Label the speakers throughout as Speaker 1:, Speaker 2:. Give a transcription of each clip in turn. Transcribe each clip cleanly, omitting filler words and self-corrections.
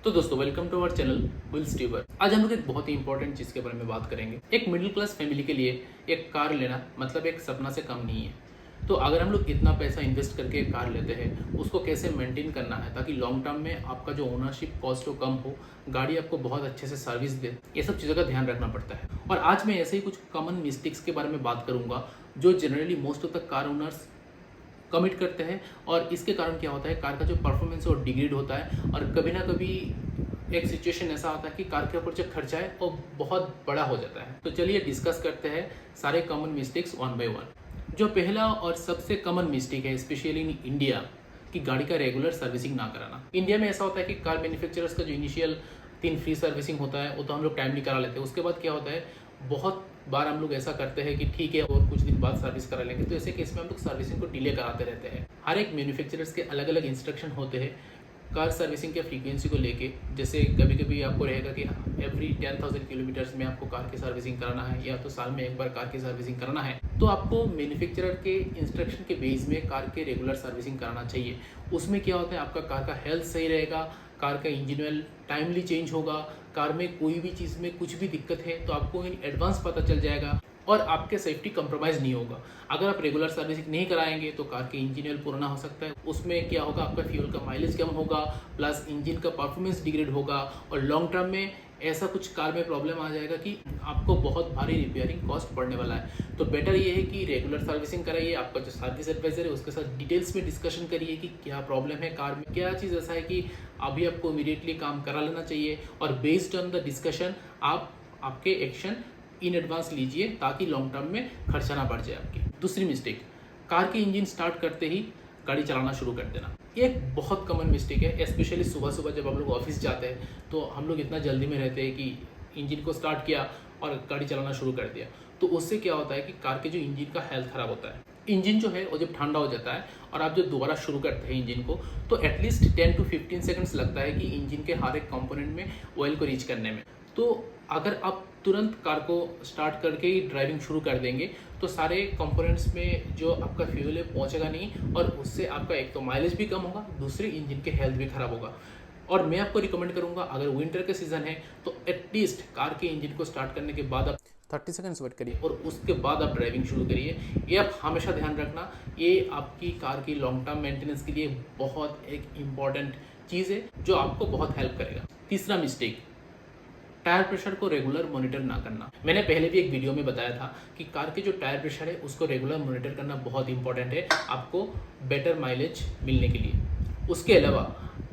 Speaker 1: तो दोस्तों welcome to our channel Wills Tuber. आज हम लोग एक बहुत ही इंपॉर्टेंट चीज़ के बारे में बात करेंगे। एक मिडिल क्लास फैमिली के लिए एक कार लेना मतलब एक सपना से कम नहीं है। तो अगर हम लोग इतना पैसा इन्वेस्ट करके एक कार लेते हैं, उसको कैसे मेंटेन करना है ताकि लॉन्ग टर्म में आपका जो ओनरशिप कॉस्ट हो कम हो, गाड़ी आपको बहुत अच्छे से सर्विस दे, ये सब चीज़ों का ध्यान रखना पड़ता है। और आज मैं ऐसे ही कुछ कॉमन मिस्टेक्स के बारे में बात करूंगा जो generally most of the car owners commit करते हैं। और इसके कारण क्या होता है, कार का जो परफॉर्मेंस है वो डिग्रेड होता है और कभी ना कभी एक सिचुएशन ऐसा आता है कि कार के ऊपर जो खर्चा है वो बहुत बड़ा हो जाता है। तो चलिए डिस्कस करते हैं सारे common mistakes one by one. जो पहला और सबसे कॉमन मिस्टेक है स्पेशली इन इंडिया, कि गाड़ी का रेगुलर सर्विसिंग ना कराना। इंडिया में ऐसा होता है कि कार मैन्युफैक्चरर्स का जो इनिशियल 3 फ्री सर्विसिंग होता है वो तो हम लोग टाइमली करा लेते हैं। उसके बाद क्या होता है, बहुत बार हम लोग ऐसा करते हैं कि ठीक है और कुछ दिन बाद सर्विस करा लेंगे। तो ऐसे केस में हम लोग सर्विसिंग को डिले कराते रहते हैं। हर एक मैन्युफैक्चरर्स के अलग अलग इंस्ट्रक्शन होते हैं कार सर्विसिंग के फ्रीक्वेंसी को लेके। जैसे कभी कभी आपको रहेगा कि एवरी 10,000 किलोमीटर्स में आपको कार की सर्विसिंग कराना है, या तो साल में एक बार कार की सर्विसिंग कराना है। तो आपको मैन्युफैक्चरर के इंस्ट्रक्शन के बेस में कार के रेगुलर सर्विसिंग कराना चाहिए। उसमें क्या होता है, आपका कार का हेल्थ सही रहेगा, कार का इंजन ऑयल टाइमली चेंज होगा, कार में कोई भी चीज़ में कुछ भी दिक्कत है तो आपको इन एडवांस पता चल जाएगा और आपके सेफ्टी कंप्रोमाइज़ नहीं होगा। अगर आप रेगुलर सर्विसिंग नहीं कराएंगे तो कार के इंजन ऑयल पुराना हो सकता है। उसमें क्या होगा, आपका फ्यूल का माइलेज कम होगा, प्लस इंजन का परफॉर्मेंस डिग्रेड होगा और लॉन्ग टर्म में ऐसा कुछ कार में प्रॉब्लम आ जाएगा कि आपको बहुत भारी रिपेयरिंग कॉस्ट पड़ने वाला है। तो बेटर ये है कि रेगुलर सर्विसिंग कराइए। आपका जो सर्विस एडवाइजर है उसके साथ डिटेल्स में डिस्कशन करिए कि क्या प्रॉब्लम है कार में, क्या चीज़ ऐसा है कि अभी आपको इमीडिएटली काम करा लेना चाहिए। और बेस्ड ऑन द डिस्कशन आप आपके एक्शन इन एडवांस लीजिए ताकि लॉन्ग टर्म में खर्चा ना बढ़ जाए आपकी। दूसरी मिस्टेक, कार की इंजन स्टार्ट करते ही गाड़ी चलाना शुरू कर देना। ये एक बहुत कॉमन मिस्टेक है, स्पेशली सुबह सुबह जब हम लोग ऑफिस जाते हैं तो हम लोग इतना जल्दी में रहते हैं कि इंजन को स्टार्ट किया और गाड़ी चलाना शुरू कर दिया। तो उससे क्या होता है कि कार के जो इंजन का हेल्थ खराब होता है। इंजन जो है वो जब ठंडा हो जाता है और आप जब दोबारा शुरू करते हैं इंजन को, तो एटलीस्ट 10 to 15 सेकंड्स लगता है कि इंजन के हर एक कंपोनेंट में ऑयल को रीच करने में। तो अगर आप तुरंत कार को स्टार्ट करके ही ड्राइविंग शुरू कर देंगे तो सारे कंपोनेंट्स में जो आपका फ्यूल है पहुंचेगा नहीं और उससे आपका एक तो माइलेज भी कम होगा, दूसरे इंजन के हेल्थ भी खराब होगा। और मैं आपको रिकमेंड करूंगा, अगर विंटर के सीजन है तो एटलीस्ट कार के इंजन को स्टार्ट करने के बाद आप 30 सेकंड्स वेट करिए और उसके बाद आप ड्राइविंग शुरू करिए। ये आप हमेशा ध्यान रखना, ये आपकी कार की लॉन्ग टर्म मेंटेनेंस के लिए बहुत एक इम्पॉर्टेंट चीज़ है जो आपको बहुत हेल्प करेगा। तीसरा मिस्टेक, टायर प्रेशर को रेगुलर मॉनिटर ना करना। मैंने पहले भी एक वीडियो में बताया था कि कार के जो टायर प्रेशर है उसको रेगुलर मॉनिटर करना बहुत इंपॉर्टेंट है आपको बेटर माइलेज मिलने के लिए। उसके अलावा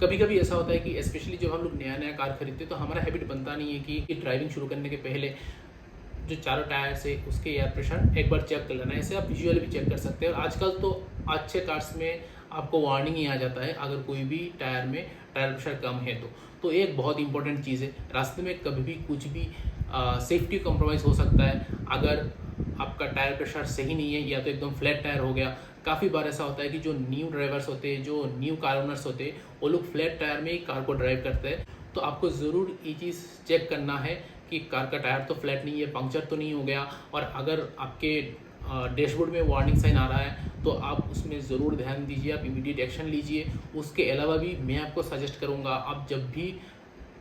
Speaker 1: कभी कभी ऐसा होता है कि स्पेशली जब हम लोग नया नया कार खरीदते हैं तो हमारा हैबिट बनता नहीं है कि ड्राइविंग शुरू करने के पहले जो चारों टायर्स है उसके एयर प्रेशर एक बार चेक कर लेना है। ऐसे आप विजुअली भी चेक कर सकते हैं और आजकल तो अच्छे कार्स में आपको वार्निंग ही आ जाता है अगर कोई भी टायर में टायर प्रेशर कम है तो एक बहुत इंपॉर्टेंट चीज़ है। रास्ते में कभी भी कुछ भी सेफ्टी कॉम्प्रोमाइज़ हो सकता है। अगर आपका टायर प्रेशर सही नहीं है या तो एकदम फ्लैट टायर हो गया। काफ़ी बार ऐसा होता है कि जो न्यू ड्राइवर्स होते हैं, जो न्यू कार ओनर्स होते हैं, वो लोग फ्लैट टायर में ही कार को ड्राइव करते हैं। तो आपको ज़रूर ये चीज़ चेक करना है कि कार का टायर तो फ्लैट नहीं है, पंक्चर तो नहीं हो गया। और अगर आपके डैशबोर्ड में वार्निंग साइन आ रहा है तो आप उसमें ज़रूर ध्यान दीजिए, आप इमीडिएट एक्शन लीजिए। उसके अलावा भी मैं आपको सजेस्ट करूँगा, आप जब भी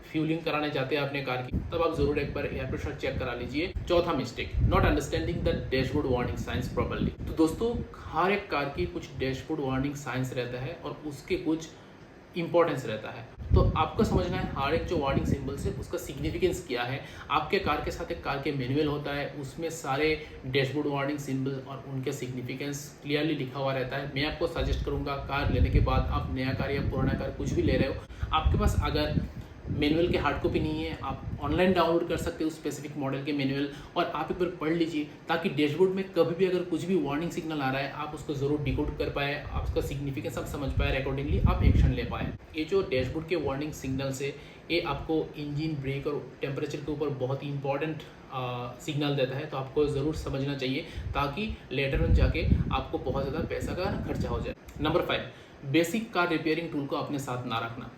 Speaker 1: फ्यूलिंग कराने जाते हैं अपने कार की तब आप ज़रूर एक बार एयर प्रेशर चेक करा लीजिए। चौथा mistake, not understanding the dashboard warning science properly. तो दोस्तों हर एक कार की कुछ डैशबोर्ड वार्निंग साइंस रहता है और उसके कुछ इंपॉर्टेंस रहता है। तो आपको समझना है हर एक जो वार्निंग सिंबल्स है उसका सिग्निफिकेंस क्या है। आपके कार के साथ एक कार के मैनुअल होता है, उसमें सारे डैशबोर्ड वार्निंग सिंबल और उनके सिग्निफिकेंस क्लियरली लिखा हुआ रहता है। मैं आपको सजेस्ट करूंगा, कार लेने के बाद आप नया कार या पुराना कार कुछ भी ले रहे हो, आपके पास अगर मैनुअल की हार्ड कॉपी नहीं है, आप ऑनलाइन डाउनलोड कर सकते हो स्पेसिफिक मॉडल के मैनुअल और आप एक बार पढ़ लीजिए ताकि डैशबोर्ड में कभी भी अगर कुछ भी वार्निंग सिग्नल आ रहा है आप उसको ज़रूर डिकोड कर पाए, आप उसका सिग्निफिकेंस आप समझ पाए, अकॉर्डिंगली आप एक्शन ले पाए। ये जो डैशबोर्ड के वार्निंग सिग्नल्स है ये आपको इंजन, ब्रेक और टेम्परेचर के ऊपर बहुत ही इंपॉर्टेंट सिग्नल देता है। तो आपको ज़रूर समझना चाहिए ताकि लेटर ऑन जाके आपको बहुत ज़्यादा पैसा का खर्चा हो जाए। Number 5, basic car repairing tool को अपने साथ ना रखना।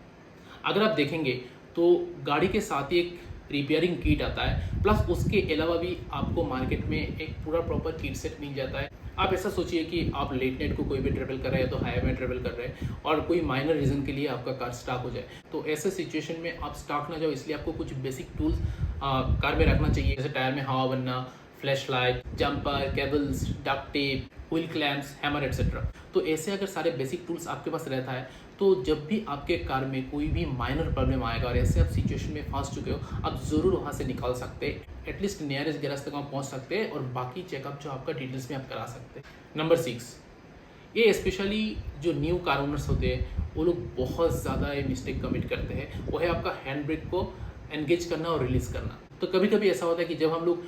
Speaker 1: अगर आप देखेंगे तो गाड़ी के साथ ही एक रिपेयरिंग किट आता है, प्लस उसके अलावा भी आपको मार्केट में एक पूरा प्रॉपर किट सेट मिल जाता है आप ऐसा सोचिए कि आप लेट नाइट को कोई भी ट्रेवल कर रहे हैं, तो हाईवे में ट्रेवल कर रहे हैं और कोई माइनर रीज़न के लिए आपका कार स्टॉक हो जाए। तो ऐसे सिचुएशन में आप स्टॉक ना जाओ, इसलिए आपको कुछ बेसिक टूल्स कार में रखना चाहिए, जैसे टायर में हवा बनना, flash light, jumper, cables, duct tape, wheel clamps, hammer etcetera. तो ऐसे अगर सारे बेसिक टूल्स आपके पास रहता है, तो जब भी आपके कार में कोई भी माइनर प्रॉब्लम आएगा और ऐसे आप सिचुएशन में फंस चुके हो, आप ज़रूर वहाँ से निकाल सकते हैं, एटलीस्ट नियरेस्ट गैराज तक आप पहुँच सकते हैं और बाकी चेकअप जो आपका डिटेल्स में आप करा सकते हैं। नंबर 6, ये स्पेशली जो न्यू कार ओनर्स होते हैं वो लोग बहुत ज़्यादा ये मिस्टेक कमिट करते हैं, वो है आपका हैंड ब्रेक को एंगेज करना और रिलीज़ करना। तो कभी कभी ऐसा होता है कि जब हम लोग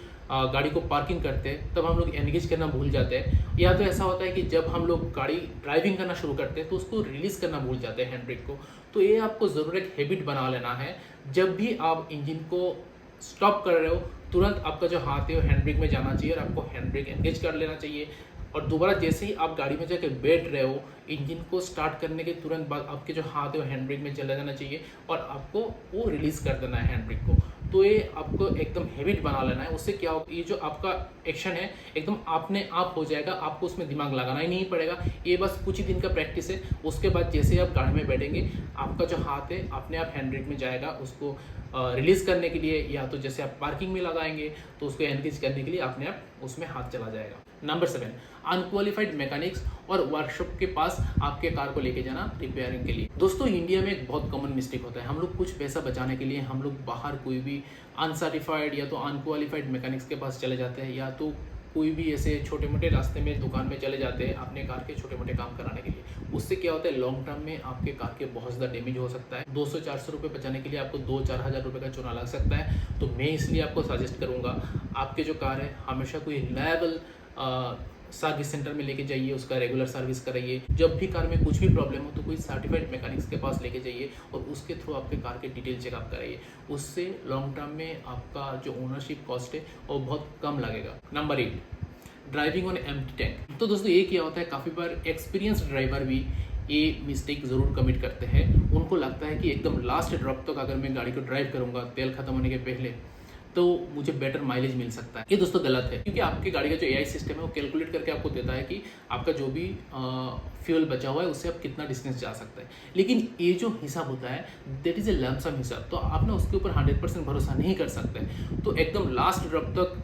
Speaker 1: गाड़ी को पार्किंग करते हैं तब हम लोग एंगेज करना भूल जाते हैं, या तो ऐसा होता है कि जब हम लोग गाड़ी ड्राइविंग करना शुरू करते हैं तो उसको रिलीज़ करना भूल जाते हैं हैंड ब्रेक को। तो ये आपको ज़रूर एक हैबिट बना लेना है, जब भी आप इंजन को स्टॉप कर रहे हो तुरंत आपका जो हाथ है वो हैंड ब्रेक में जाना चाहिए और आपको हैंड ब्रेक एंगेज कर लेना चाहिए। और दोबारा जैसे ही आप गाड़ी में जाकर बैठ रहे हो, इंजन को स्टार्ट करने के तुरंत बाद आपके जो हाथ है वो हैंड ब्रेक में चला जाना चाहिए और आपको वो रिलीज़ कर देना है हैंड ब्रेक को। तो ये आपको एकदम हैबिट बना लेना है। उससे क्या होगा, ये जो आपका एक्शन है एकदम अपने आप हो जाएगा, आपको उसमें दिमाग लगाना ही नहीं पड़ेगा। ये बस कुछ ही दिन का प्रैक्टिस है। उसके बाद जैसे ही आप गाड़ी में बैठेंगे आपका जो हाथ है अपने आप हैंड ब्रेक में जाएगा, उसको रिलीज़ करने के लिए, या तो जैसे आप पार्किंग में लगाएंगे तो उसको एनगेज करने के लिए अपने आप उसमें हाथ चला जाएगा। नंबर 7, अनक्वालिफाइड मैकेनिक्स और वर्कशॉप के पास आपके कार को लेके जाना रिपेयरिंग के लिए। दोस्तों इंडिया में एक बहुत कॉमन मिस्टेक होता है, हम लोग कुछ पैसा बचाने के लिए हम लोग बाहर कोई भी अनसर्टिफाइड या तो अनक्वालिफाइड मैकेनिक्स के पास चले जाते हैं, या तो कोई भी ऐसे छोटे मोटे रास्ते में दुकान में चले जाते हैं अपने कार के छोटे मोटे काम कराने के लिए। उससे क्या होता है, लॉन्ग टर्म में आपके कार के बहुत ज़्यादा डैमेज हो सकता है। 200-400 रुपये बचाने के लिए आपको 2-4 हज़ार रुपये का चूना लग सकता है। तो मैं इसलिए आपको सजेस्ट करूँगा, आपके जो कार है हमेशा कोई रिलायबल सर्विस सेंटर में लेके जाइए, उसका रेगुलर सर्विस कराइए। जब भी कार में कुछ भी प्रॉब्लम हो तो कोई सर्टिफाइड मैकेनिक्स के पास लेके जाइए और उसके थ्रू आपके कार के डिटेल चेकअप कराइए। उससे लॉन्ग टर्म में आपका जो ओनरशिप कॉस्ट है वो बहुत कम लगेगा। Number 8, driving on empty tank. तो दोस्तों ये क्या होता है, काफ़ी बार एक्सपीरियंस ड्राइवर भी ये मिस्टेक ज़रूर कमिट करते हैं। उनको लगता है कि एकदम लास्ट ड्रॉप तक अगर मैं गाड़ी को ड्राइव करूँगा तेल खत्म होने के पहले तो मुझे बेटर माइलेज मिल सकता है। ये दोस्तों गलत है, क्योंकि आपकी गाड़ी का जो एआई सिस्टम है वो कैलकुलेट करके आपको देता है कि आपका जो भी फ्यूल बचा हुआ है उससे आप कितना डिस्टेंस जा सकते हैं। लेकिन ये जो हिसाब होता है that is a lump sum हिसाब, तो आप ना उसके ऊपर 100% भरोसा नहीं कर सकते। तो एकदम लास्ट ड्रॉप तक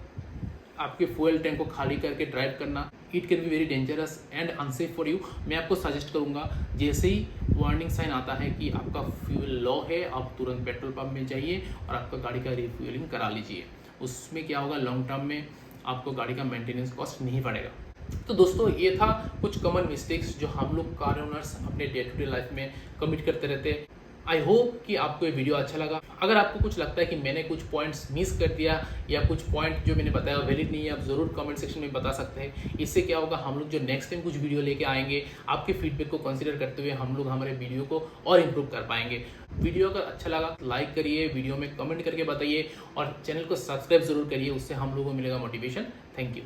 Speaker 1: आपके फ्यूल टैंक को खाली करके ड्राइव करना it can be very dangerous and unsafe for you. मैं आपको सजेस्ट करूंगा, जैसे ही वार्निंग साइन आता है कि आपका फ्यूल लो है, आप तुरंत पेट्रोल पंप में जाइए और आपका गाड़ी का रिफ्यूलिंग करा लीजिए। उसमें क्या होगा, लॉन्ग टर्म में आपको गाड़ी का मेंटेनेंस कॉस्ट नहीं पड़ेगा। तो दोस्तों ये था कुछ कॉमन मिस्टेक्स जो हम लोग कार ओनर्स अपने डे टू डे लाइफ में कमिट करते रहते हैं। आई होप कि आपको ये वीडियो अच्छा लगा। अगर आपको कुछ लगता है कि मैंने कुछ पॉइंट्स मिस कर दिया या कुछ पॉइंट जो मैंने बताया वैलिड नहीं है, आप ज़रूर कमेंट सेक्शन में बता सकते हैं। इससे क्या होगा, हम लोग जो नेक्स्ट टाइम कुछ वीडियो लेके आएंगे आपके फीडबैक को कंसीडर करते हुए हम लोग हमारे वीडियो को और इम्प्रूव कर पाएंगे। वीडियो अगर अच्छा लगा तो लाइक करिए, वीडियो में कमेंट करके बताइए और चैनल को सब्सक्राइब जरूर करिए, उससे हम लोगों को मिलेगा मोटिवेशन। Thank you.